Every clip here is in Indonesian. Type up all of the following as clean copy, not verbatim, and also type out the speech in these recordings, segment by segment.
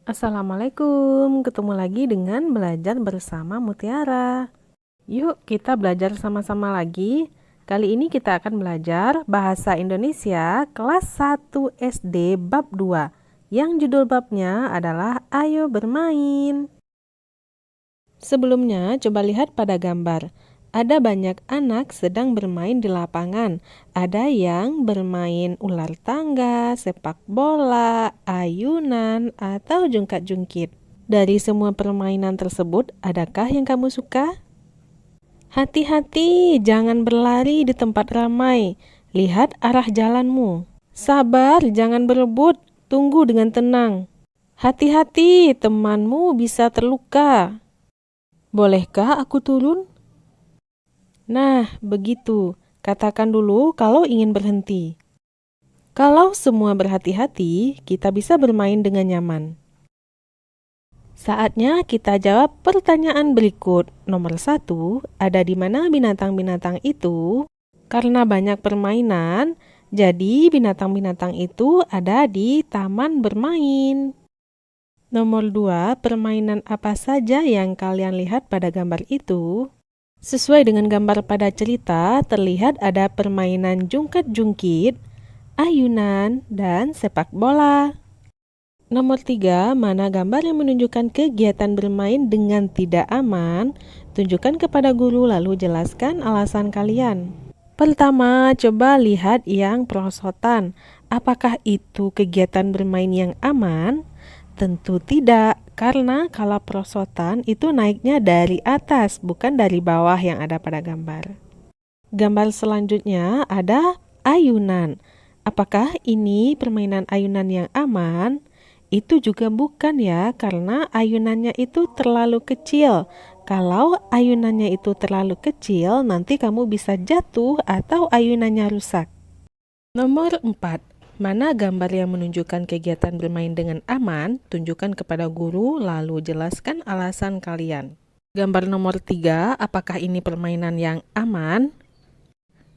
Assalamualaikum, ketemu lagi dengan belajar bersama Mutiara. Yuk kita belajar sama-sama lagi. Kali ini kita akan belajar Bahasa Indonesia kelas 1 SD bab 2, yang judul babnya adalah Ayo Bermain. Sebelumnya, coba lihat pada gambar. Ada banyak anak sedang bermain di lapangan. Ada yang bermain ular tangga, sepak bola, ayunan, atau jungkat-jungkit. Dari semua permainan tersebut, adakah yang kamu suka? Hati-hati, jangan berlari di tempat ramai. Lihat arah jalanmu. Sabar, jangan berebut. Tunggu dengan tenang. Hati-hati, temanmu bisa terluka. Bolehkah aku turun? Nah, begitu. Katakan dulu kalau ingin berhenti. Kalau semua berhati-hati, kita bisa bermain dengan nyaman. Saatnya kita jawab pertanyaan berikut. Nomor 1, ada di mana binatang-binatang itu? Karena banyak permainan, jadi binatang-binatang itu ada di taman bermain. Nomor 2, permainan apa saja yang kalian lihat pada gambar itu? Sesuai dengan gambar pada cerita, terlihat ada permainan jungkat-jungkit, ayunan, dan sepak bola. Nomor 3, mana gambar yang menunjukkan kegiatan bermain dengan tidak aman? Tunjukkan kepada guru lalu jelaskan alasan kalian. Pertama, coba lihat yang perosotan. Apakah itu kegiatan bermain yang aman? Tentu tidak, karena kalau perosotan itu naiknya dari atas, bukan dari bawah yang ada pada gambar. Gambar selanjutnya ada ayunan. Apakah ini permainan ayunan yang aman? Itu juga bukan ya, karena ayunannya itu terlalu kecil. Kalau ayunannya itu terlalu kecil, nanti kamu bisa jatuh atau ayunannya rusak. Nomor 4. Mana gambar yang menunjukkan kegiatan bermain dengan aman? Tunjukkan kepada guru, lalu jelaskan alasan kalian. Gambar nomor 3, apakah ini permainan yang aman?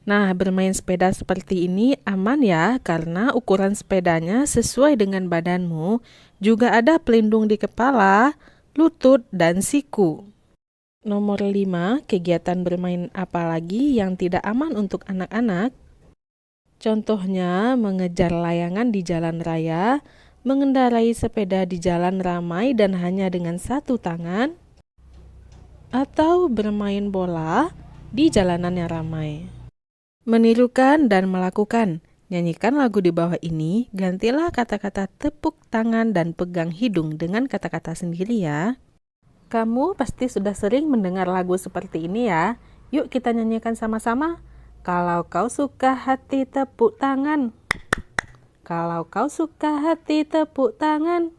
Nah, bermain sepeda seperti ini aman ya, karena ukuran sepedanya sesuai dengan badanmu. Juga ada pelindung di kepala, lutut, dan siku. Nomor 5, kegiatan bermain apa lagi yang tidak aman untuk anak-anak? Contohnya, mengejar layangan di jalan raya, mengendarai sepeda di jalan ramai dan hanya dengan satu tangan, atau bermain bola di jalanan yang ramai. Menirukan dan melakukan. Nyanyikan lagu di bawah ini, gantilah kata-kata tepuk tangan dan pegang hidung dengan kata-kata sendiri ya. Kamu pasti sudah sering mendengar lagu seperti ini ya. Yuk kita nyanyikan sama-sama. Kalau kau suka hati tepuk tangan. Kalau kau suka hati tepuk tangan.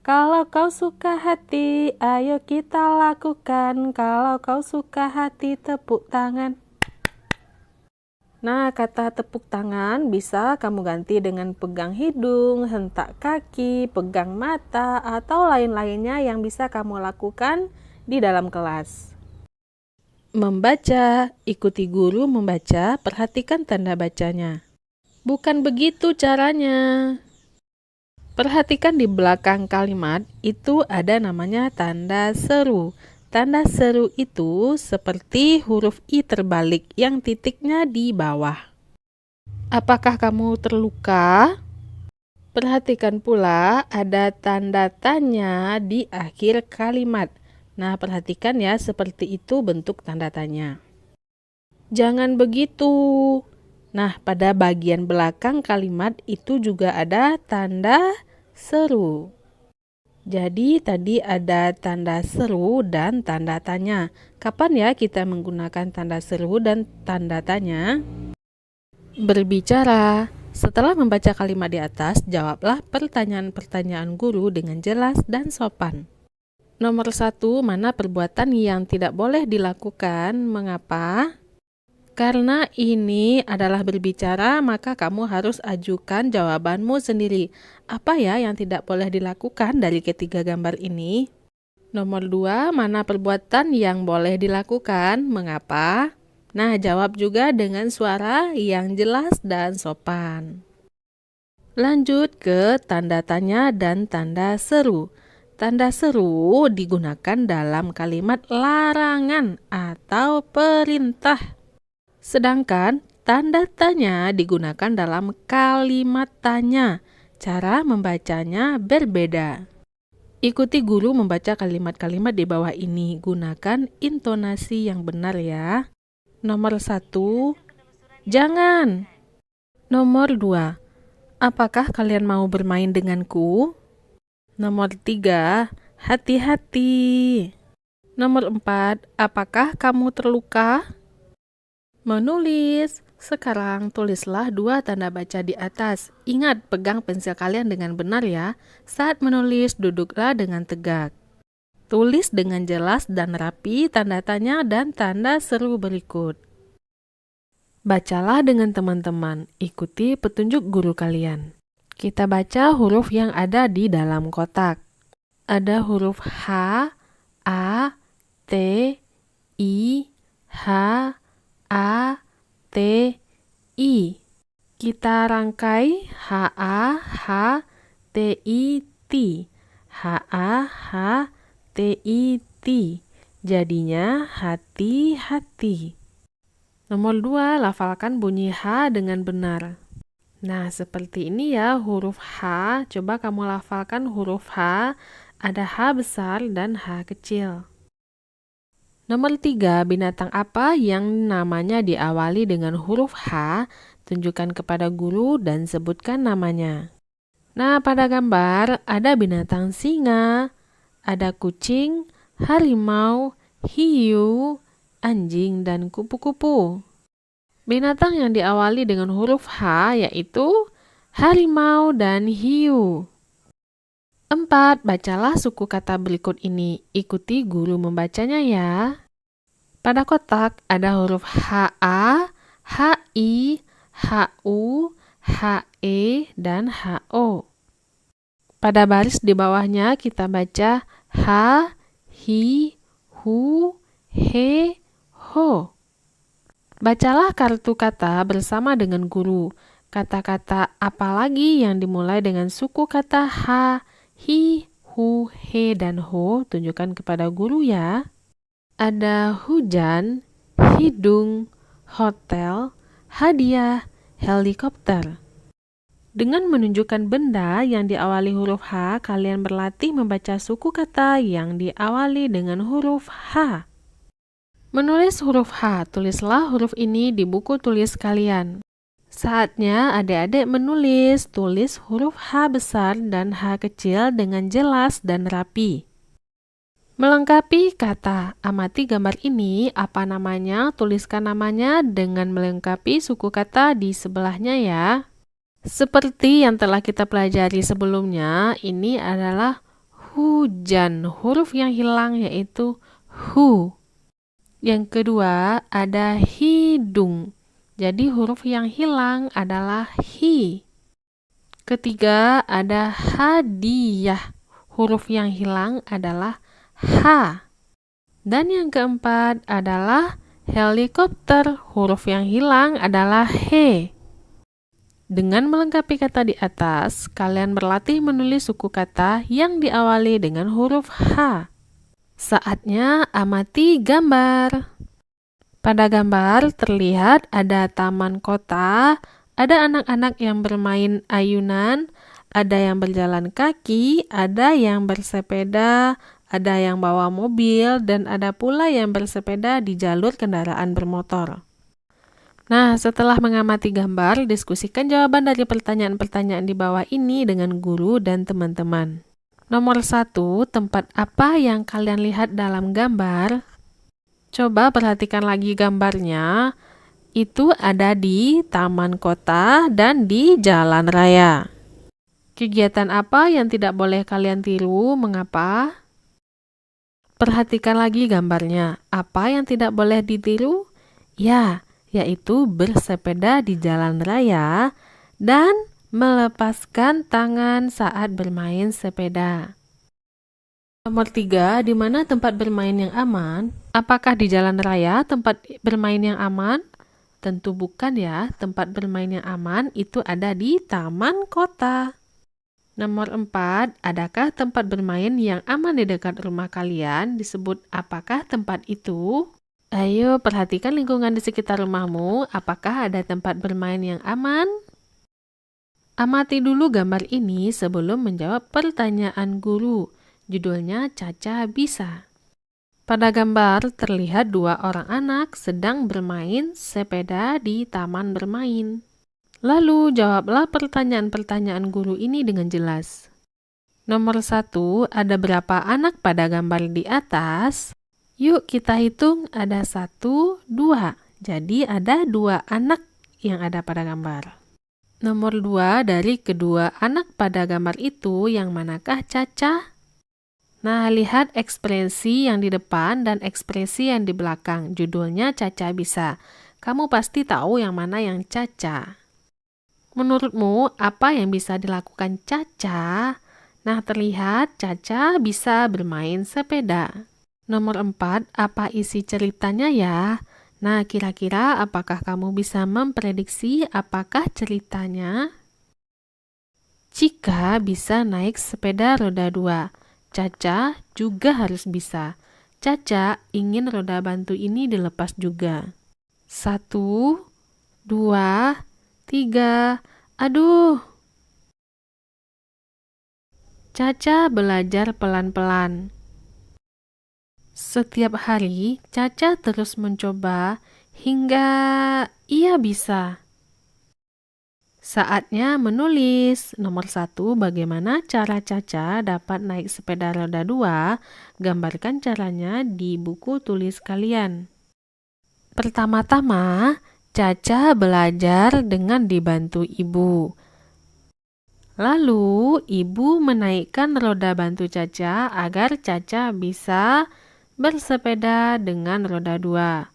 Kalau kau suka hati, ayo kita lakukan. Kalau kau suka hati tepuk tangan. Nah, kata tepuk tangan bisa kamu ganti dengan pegang hidung, hentak kaki, pegang mata, atau lain-lainnya yang bisa kamu lakukan di dalam kelas. Membaca, ikuti guru membaca, perhatikan tanda bacanya. Bukan begitu caranya. Perhatikan di belakang kalimat, itu ada namanya tanda seru. Tanda seru itu seperti huruf I terbalik yang titiknya di bawah. Apakah kamu terluka? Perhatikan pula ada tanda tanya di akhir kalimat. Nah, perhatikan ya, seperti itu bentuk tanda tanya. Jangan begitu. Nah, pada bagian belakang kalimat itu juga ada tanda seru. Jadi, tadi ada tanda seru dan tanda tanya. Kapan ya kita menggunakan tanda seru dan tanda tanya? Berbicara. Setelah membaca kalimat di atas, jawablah pertanyaan-pertanyaan guru dengan jelas dan sopan. Nomor 1, mana perbuatan yang tidak boleh dilakukan? Mengapa? Karena ini adalah berbicara, maka kamu harus ajukan jawabanmu sendiri. Apa ya yang tidak boleh dilakukan dari ketiga gambar ini? Nomor 2, mana perbuatan yang boleh dilakukan? Mengapa? Nah, jawab juga dengan suara yang jelas dan sopan. Lanjut ke tanda tanya dan tanda seru. Tanda seru digunakan dalam kalimat larangan atau perintah. Sedangkan tanda tanya digunakan dalam kalimat tanya. Cara membacanya berbeda. Ikuti guru membaca kalimat-kalimat di bawah ini. Gunakan intonasi yang benar ya. Nomor 1, jangan. Nomor 2, apakah kalian mau bermain denganku? Nomor 3, hati-hati. Nomor 4, apakah kamu terluka? Menulis. Sekarang tulislah 2 tanda baca di atas. Ingat, pegang pensil kalian dengan benar ya. Saat menulis, duduklah dengan tegak. Tulis dengan jelas dan rapi tanda tanya dan tanda seru berikut. Bacalah dengan teman-teman. Ikuti petunjuk guru kalian. Kita baca huruf yang ada di dalam kotak. Ada huruf H, A, T, I, H, A, T, I. Kita rangkai H, A, H, T, I, T. H, A, H, T, I, T. Jadinya hati-hati. Nomor 2, lafalkan bunyi H dengan benar. Nah, seperti ini ya huruf H. Coba kamu lafalkan huruf H. Ada H besar dan H kecil. Nomor 3, binatang apa yang namanya diawali dengan huruf H? Tunjukkan kepada guru dan sebutkan namanya. Nah, pada gambar ada binatang singa, ada kucing, harimau, hiu, anjing, dan kupu-kupu. Binatang yang diawali dengan huruf H yaitu harimau dan hiu. 4. Bacalah suku kata berikut ini. Ikuti guru membacanya ya. Pada kotak ada huruf HA, HI, HU, HE, dan HO. Pada baris di bawahnya kita baca H, Hi, Hu, He, Ho. Bacalah kartu kata bersama dengan guru. Kata-kata apa lagi yang dimulai dengan suku kata H, Hi, Hu, He, dan Ho? Tunjukkan kepada guru ya. Ada hujan, hidung, hotel, hadiah, helikopter. Dengan menunjukkan benda yang diawali huruf H, kalian berlatih membaca suku kata yang diawali dengan huruf H. Menulis huruf H, tulislah huruf ini di buku tulis kalian. Saatnya adik-adik menulis, tulis huruf H besar dan H kecil dengan jelas dan rapi. Melengkapi kata, amati gambar ini, apa namanya, tuliskan namanya dengan melengkapi suku kata di sebelahnya ya. Seperti yang telah kita pelajari sebelumnya, ini adalah hujan, huruf yang hilang yaitu hu. Yang kedua ada hidung, jadi huruf yang hilang adalah hi. Ketiga ada hadiah, huruf yang hilang adalah H. Dan yang keempat adalah helikopter, huruf yang hilang adalah He. Dengan melengkapi kata di atas, kalian berlatih menulis suku kata yang diawali dengan huruf H. Saatnya amati gambar. Pada gambar terlihat ada taman kota, ada anak-anak yang bermain ayunan, ada yang berjalan kaki, ada yang bersepeda, ada yang bawa mobil, dan ada pula yang bersepeda di jalur kendaraan bermotor. Nah, setelah mengamati gambar, diskusikan jawaban dari pertanyaan-pertanyaan di bawah ini dengan guru dan teman-teman. Nomor 1, tempat apa yang kalian lihat dalam gambar? Coba perhatikan lagi gambarnya. Itu ada di taman kota dan di jalan raya. Kegiatan apa yang tidak boleh kalian tiru? Mengapa? Perhatikan lagi gambarnya. Apa yang tidak boleh ditiru? Ya, yaitu bersepeda di jalan raya dan melepaskan tangan saat bermain sepeda. Nomor 3, di mana tempat bermain yang aman? Apakah di jalan raya tempat bermain yang aman? Tentu bukan ya, tempat bermain yang aman itu ada di taman kota. Nomor 4, adakah tempat bermain yang aman di dekat rumah kalian? Disebut apakah tempat itu? Ayo perhatikan lingkungan di sekitar rumahmu, apakah ada tempat bermain yang aman? Amati dulu gambar ini sebelum menjawab pertanyaan guru. Judulnya Caca Bisa. Pada gambar terlihat dua orang anak sedang bermain sepeda di taman bermain. Lalu jawablah pertanyaan-pertanyaan guru ini dengan jelas. Nomor 1, ada berapa anak pada gambar di atas? Yuk kita hitung, ada 1, 2. Jadi ada 2 anak yang ada pada gambar. Nomor 2, dari kedua anak pada gambar itu yang manakah Caca? Nah, lihat ekspresi yang di depan dan ekspresi yang di belakang. Judulnya Caca Bisa. Kamu pasti tahu yang mana yang Caca. Menurutmu, apa yang bisa dilakukan Caca? Nah, terlihat Caca bisa bermain sepeda. Nomor 4, apa isi ceritanya ya? Nah, kira-kira apakah kamu bisa memprediksi apakah ceritanya? Cika bisa naik sepeda roda 2. Caca juga harus bisa. Caca ingin roda bantu ini dilepas juga. 1, 2, 3. Aduh. Caca belajar pelan-pelan. Setiap hari, Caca terus mencoba hingga ia bisa. Saatnya menulis. Nomor 1, bagaimana cara Caca dapat naik sepeda roda 2? Gambarkan caranya di buku tulis kalian. Pertama-tama, Caca belajar dengan dibantu ibu. Lalu, ibu menaikkan roda bantu Caca agar Caca bisa bersepeda dengan roda 2.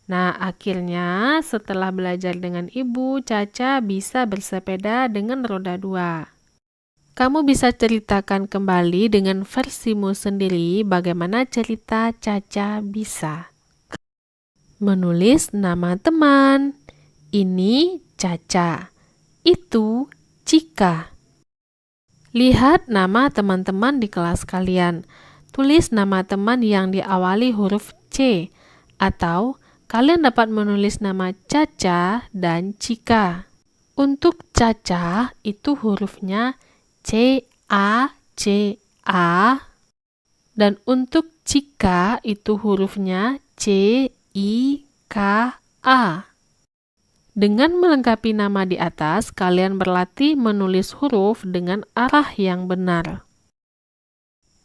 Nah, akhirnya setelah belajar dengan ibu, Caca bisa bersepeda dengan roda 2. Kamu bisa ceritakan kembali dengan versimu sendiri bagaimana cerita Caca Bisa. Menulis nama teman. Ini Caca. Itu Cika. Lihat nama teman-teman di kelas kalian. Tulis nama teman yang diawali huruf C, atau kalian dapat menulis nama Caca dan Cika. Untuk Caca itu hurufnya C-A-C-A, dan untuk Cika itu hurufnya C-I-K-A. Dengan melengkapi nama di atas, kalian berlatih menulis huruf dengan arah yang benar.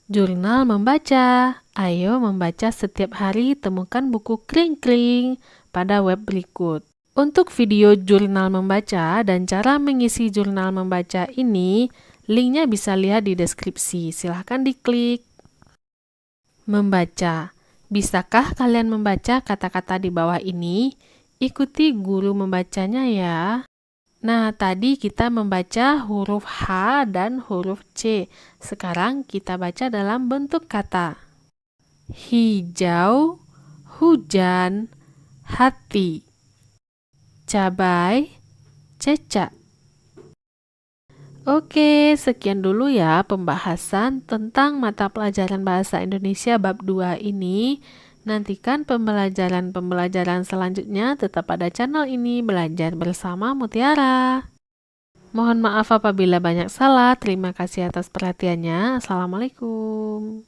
Jurnal membaca. Ayo membaca setiap hari, temukan buku kring-kring pada web berikut. Untuk video jurnal membaca dan cara mengisi jurnal membaca ini, linknya bisa lihat di deskripsi. Silahkan diklik. Membaca. Bisakah kalian membaca kata-kata di bawah ini? Ikuti guru membacanya ya. Nah, tadi kita membaca huruf H dan huruf C. Sekarang kita baca dalam bentuk kata. Hijau, hujan, hati. Cabai, cecak. Oke, sekian dulu ya pembahasan tentang mata pelajaran Bahasa Indonesia bab 2 ini. Nantikan pembelajaran-pembelajaran selanjutnya tetap pada channel ini, Belajar Bersama Mutiara. Mohon maaf apabila banyak salah. Terima kasih atas perhatiannya. Assalamualaikum.